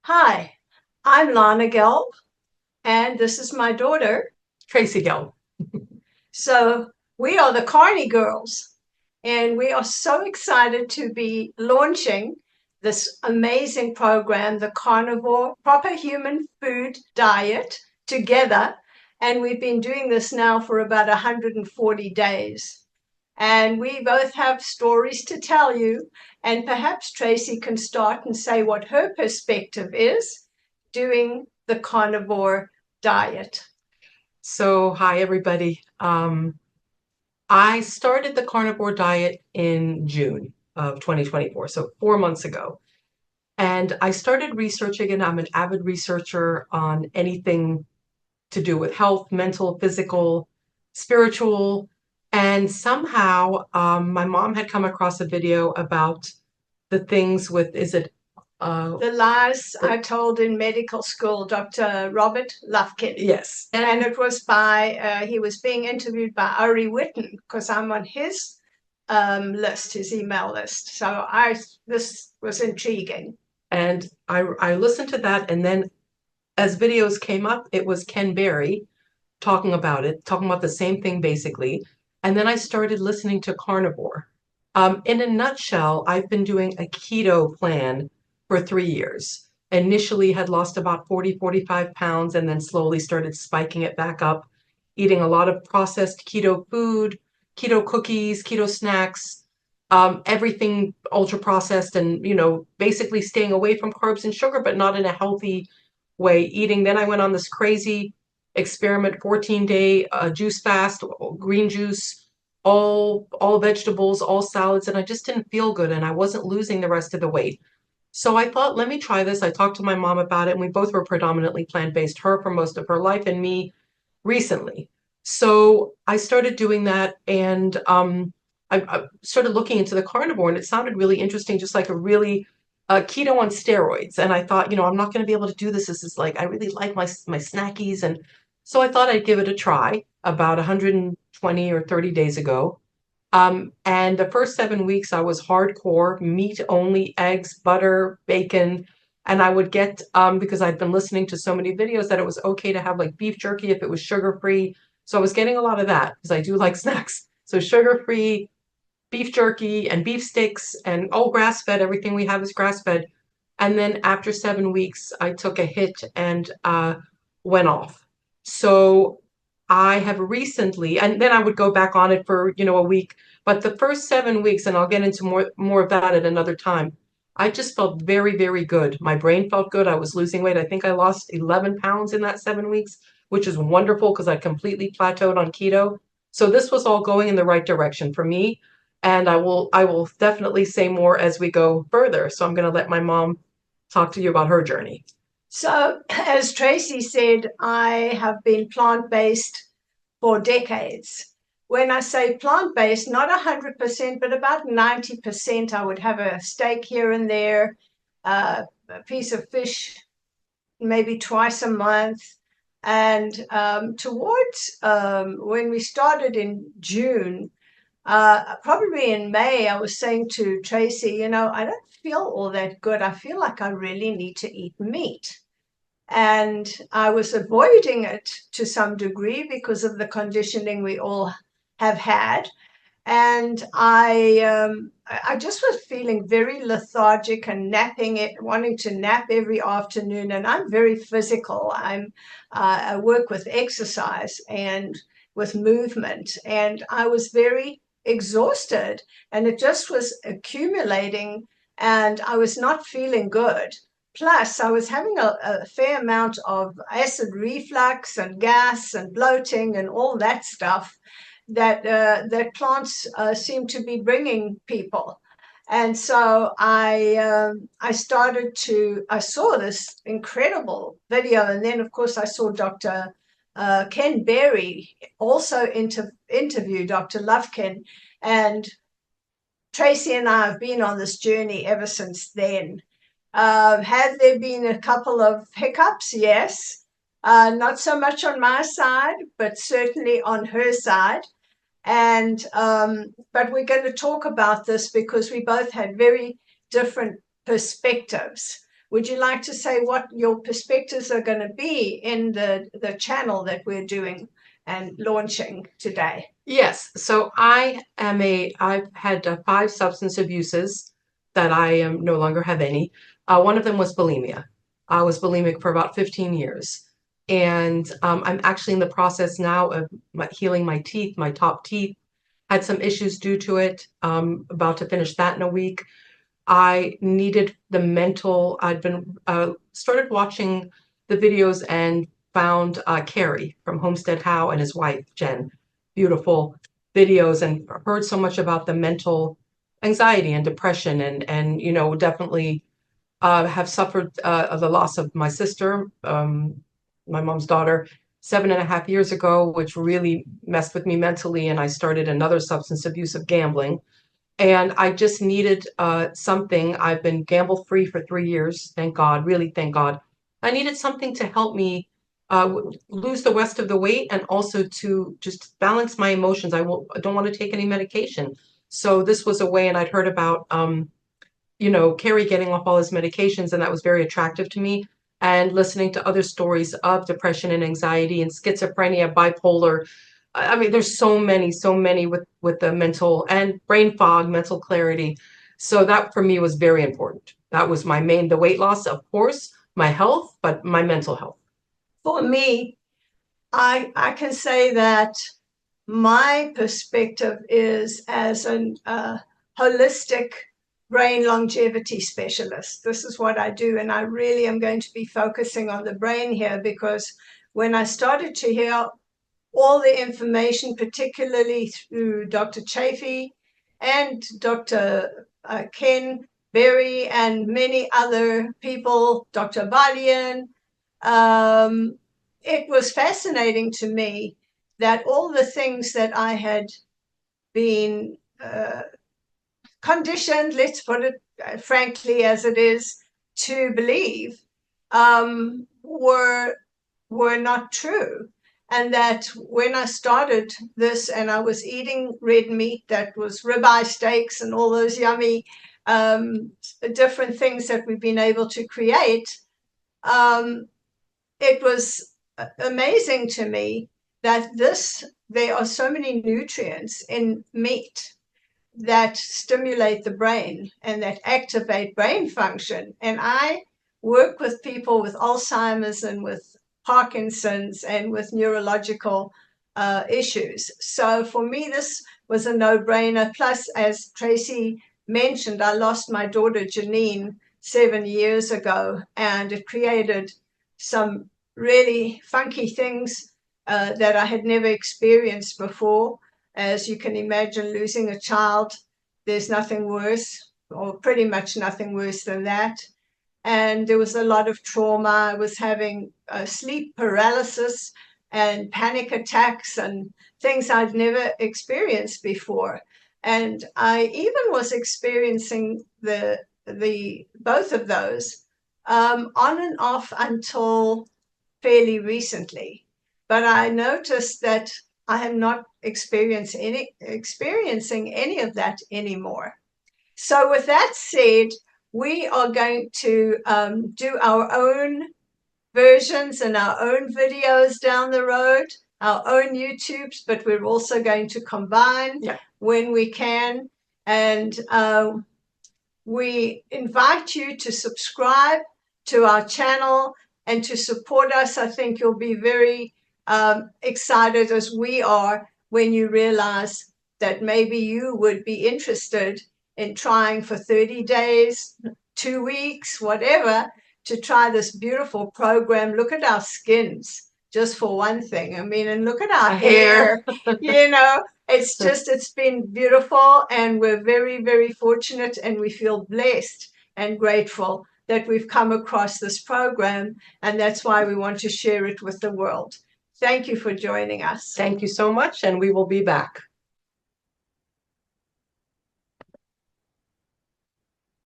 Hi, I'm Lana Gelb, and this is my daughter. Tracey Gelb. So we are the Carney Girls, and we are so excited to be launching this amazing program, the Carnivore Proper Human Food Diet, together. And we've been doing this now for about 140 days. And we both have stories to tell you. And perhaps Tracey can start and say what her perspective is doing the carnivore diet. So, hi everybody. I started the carnivore diet in June of 2024, so 4 months ago. And I started researching, and I'm an avid researcher on anything to do with health, mental, physical, spiritual. And somehow, my mom had come across a video about the things with, The lies I told in medical school, Dr. Robert Lufkin. yes. And it was he was being interviewed by Ari Whitten because I'm on his list, his email list. So this was intriguing. And I listened to that, and then as videos came up, it was Ken Berry talking about it, talking about the same thing basically. And then I started listening to Carnivore. In a nutshell, I've been doing a keto plan for 3 years. Initially had lost about 40, 45 pounds, and then slowly started spiking it back up, eating a lot of processed keto food, keto cookies, keto snacks, everything ultra processed, and basically staying away from carbs and sugar, but not in a healthy way eating. Then I went on this crazy experiment, 14-day juice fast, green juice, all vegetables, all salads, and I just didn't feel good, and I wasn't losing the rest of the weight. So I thought, let me try this. I talked to my mom about it, and we both were predominantly plant-based, her for most of her life and me recently. So I started doing that, and I started looking into the carnivore, and it sounded really interesting, just like a really keto on steroids. And I thought, I'm not going to be able to do this. This is like, I really like my snackies. And so I thought I'd give it a try about 120 or 30 days ago. And the first 7 weeks, I was hardcore meat only, eggs, butter, bacon. And I would get, because I'd been listening to so many videos that it was okay to have like beef jerky if it was sugar free. So I was getting a lot of that because I do like snacks. So sugar free, beef jerky and beef sticks and all grass fed. Everything we have is grass fed. And then after 7 weeks, I took a hit and went off. So I have recently, and then I would go back on it for a week. But the first 7 weeks, and I'll get into more of that at another time, I just felt very, very good. My brain felt good. I was losing weight. I think I lost 11 pounds in that 7 weeks, which is wonderful because I completely plateaued on keto. So this was all going in the right direction for me. And I will definitely say more as we go further. So I'm going to let my mom talk to you about her journey. So, as Tracey said, I have been plant-based for decades. When I say plant-based, not 100%, but about 90%, I would have a steak here and there, a piece of fish maybe twice a month. And towards when we started in June, probably in May, I was saying to Tracey, I don't feel all that good. I feel like I really need to eat meat. And I was avoiding it to some degree because of the conditioning we all have had. And I just was feeling very lethargic and wanting to nap every afternoon. And I'm very physical. I work with exercise and with movement, and I was very exhausted, and it just was accumulating, and I was not feeling good. Plus, I was having a fair amount of acid reflux and gas and bloating and all that stuff that plants seem to be bringing people. And so I saw this incredible video, and then of course I saw Dr. Ken Berry also interview Dr. Lufkin, and Tracey and I have been on this journey ever since then. Have there been a couple of hiccups? Yes. Not so much on my side, but certainly on her side. And but we're going to talk about this because we both had very different perspectives. Would you like to say what your perspectives are going to be in the channel that we're doing and launching today? Yes. So I've had 5 substance abuses that I am no longer have any. One of them was bulimia. I was bulimic for about 15 years. And I'm actually in the process now of healing my teeth, my top teeth. Had some issues due to it. About to finish that in a week. I needed the mental. I'd been started watching the videos and found Kerry from Homestead, Howie, and his wife Jen. Beautiful videos, and heard so much about the mental anxiety and depression, and you know, definitely have suffered the loss of my sister, my mom's daughter, 7.5 years ago, which really messed with me mentally, and I started another substance abuse of gambling. And I just needed something. I've been gamble free for 3 years, thank God, really thank God. I needed something to help me lose the rest of the weight, and also to just balance my emotions. I don't want to take any medication. So this was a way, and I'd heard about, you know, Kerry getting off all his medications, and that was very attractive to me. And listening to other stories of depression and anxiety and schizophrenia, bipolar. I mean, there's so many with the mental and brain fog, mental clarity. So that for me was very important. That was my main, the weight loss, of course, my health, but my mental health. For me, I can say that my perspective is as an holistic brain longevity specialist. This is what I do, and I really am going to be focusing on the brain here, because when I started to hear all the information, particularly through Dr. Chaffee and Dr. Ken Berry and many other people, Dr. Ovadia, it was fascinating to me that all the things that I had been conditioned, let's put it frankly as it is, to believe were not true. And that when I started this and I was eating red meat, that was ribeye steaks and all those yummy different things that we've been able to create, it was amazing to me that there are so many nutrients in meat that stimulate the brain and that activate brain function. And I work with people with Alzheimer's and with Parkinson's and with neurological issues. So for me, this was a no-brainer. Plus, as Tracey mentioned, I lost my daughter Janine 7 years ago, and it created some really funky things that I had never experienced before. As you can imagine, losing a child, there's nothing worse, or pretty much nothing worse than that. And there was a lot of trauma. I was having sleep paralysis and panic attacks and things I'd never experienced before. And I even was experiencing both of those on and off until fairly recently. But I noticed that I am not experiencing any of that anymore. So with that said, we are going to do our own versions and our own videos down the road, our own YouTubes, but we're also going to combine when we can. And we invite you to subscribe to our channel and to support us. I think you'll be very excited, as we are, when you realize that maybe you would be interested in trying for 30 days, 2 weeks, whatever, to try this beautiful program. Look at our skins, just for one thing. I mean, and look at our hair. You know, it's been beautiful, and we're very, very fortunate, and we feel blessed and grateful that we've come across this program, and that's why we want to share it with the world. Thank you for joining us. Thank you so much, and we will be back.